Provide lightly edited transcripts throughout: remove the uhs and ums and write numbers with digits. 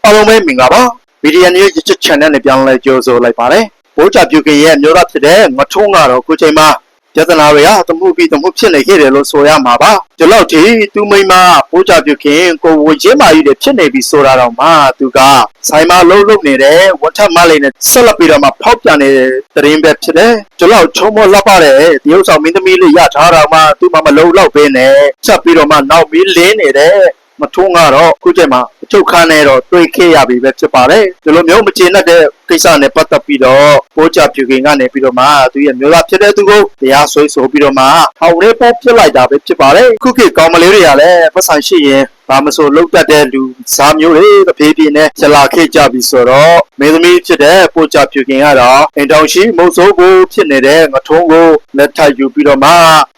အားလုံးပဲမင်္ဂလာပါဗီဒီယိုရဲ့ YouTube channel နဲ့ပြောင်းလဲကြိုးဆိုလိုက်ပါတယ်ဘိုးချပြုခင်ရဲ့မျိုးသားဖြစ်တဲ့ငထုံးကတော့ခုချိန်မှာပြဿနာတွေကတမှုပြီးတမှုဖြစ်နေခဲ့တယ်လို့ဆိုရမှာပါဒီလောက်ထိသူမိမဘိုးချပြုခင်ကိုဝချင်းမာကြီးတွေဖြစ်နေပြီဆိုတာတော့မှသူကဆိုင်မှာလှုပ်နေတဲ့ဝတ်ထမလေးနဲ့ဆက်လက်ပြီးတော့မှဖောက်ပြန်နေတဲ့သတင်းပဲဖြစ်တယ်ဒီလောက်ချုံမလှပတဲ့ဒီဥစ္စာမင်းသမီးလေးရထားတော့မှသူမှမလုံလောက်ပဲနဲ့ချက်ပြီးတော့မှနောက်ပြီးလင်းနေတဲ့မထုံးကတော့ခုချိန်မှာအချုပ်ခန်းနဲ့တော့တွေ့ခဲ့ရပြီပဲဖြစ်ပါတယ်ဒီလိုမျိုးမကျေနပ်တဲ့ကိစ္စနဲ့ပတ်သက်ပြီးတော့ဘိုးချဖြူခင်ကနေပြီးတော့မှသူရဲ့မျိုးသားဖြစ်တဲ့သူကိုတရားစွဲဆိုပြီးတော့မှထောင်ထဲပို့ပြစ်လိုက်တာပဲဖြစ်ပါတယ်ခုခေတ်ကောင်မလေးတွေကလည်းပတ်ဆိုင်ရှိရင်ဘာမဆိုလောက်တတ်တဲ့လူစားမျိုးတွေတဖြည်းဖြည်းနဲ့ကျလာခဲ့ကြပြီဆိုတော့မင်းသမီးဖြစ်တဲ့ဘိုးချဖြူခင်ကတော့အင်တောင်ရှိမုတ်ဆိုးကိုဖြစ်နေတဲ့ငထုံးကိုလက်ထပ်ယူပြီးတော့မှ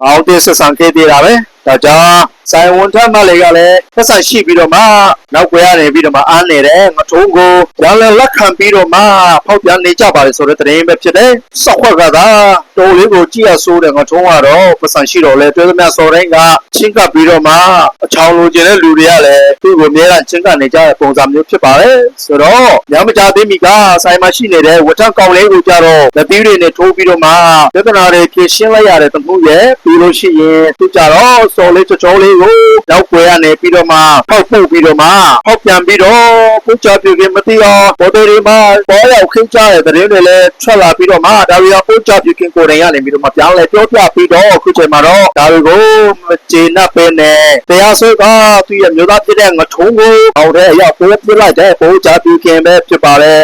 အောက်တဲ့ဆက်ဆံခဲ့သေးတာပဲဒါကြောင့်ဆိုင်ဝန်ထမ်းမလေးကလည်းပတ်ဆိုင်ရှိပြီးတော့မှနောက်ွယ်ရနေပြီးတော့မှအားနေတဲ့ငထုံးကိုရန်လက်ခံပြီးတော့မှဖောက်ပြန်နေကြပါလေဆိုတဲ့သတင်းပဲဖြစ်တယ်။စောက်ခွက်ကသာတိုးလေးကိုကြည့်ရဆိုးတဲ့ငထုံးကတော့ပတ်ဆိုင်ရှိတော့လဲတွဲသမျှစော်တိုင်းကချင်းကပ်ပြီးတော့မှအချောင်လိုချင်တဲ့လူတွေကလည်းသူ့ကိုအများအားချင်းကနေကြတဲ့ပုံစံမျိုးဖြစ်ပါလေ။ဆိုတော့ညမကြသေးမီကဆိုင်မှာရှိနေတဲ့ဝတ်ထမ်းကောင်လေးကိုကြတော့လက်သီးတွေနဲ့ထိုးပြီးတော့မှပြဿနာတွေဖြေရှင်းလိုက်ရတဲ့တမှုရဲ့ပြီးလို့ရှိရင်သူကြတော့စော်လေးချောလေးကိုနောက်ွယ်ရနေပြီးတော့မှဖောက်ပုတ်ပြီးတော့မှဖောက်ပြန်ပြီးတော့ဘုရားပြုခင်မသိအောင်ဘော်တော်တွေမှာပေါ်ရောက်ခင်းကြတဲ့သတင်းတွေလည်းထွက်လာပြီးတော့မှဒါတွေကဘုရားပြုခင်ကိုယ်တိုင်ရနေပြီးတော့မှပြောင်းလဲပြောပြပြီးတော့အခုချိန်မှာတော့ဒါတွေကိုမကျေနပ်ပဲနဲ့တရားစွဲကသူ့ရဲ့မျိုးသားဖြစ်တဲ့ငထုံးကိုအော်တဲ့အရောက်ပိုးပြလိုက်တဲ့ဘုရားပြုခင်ပဲဖြစ်ပါတယ်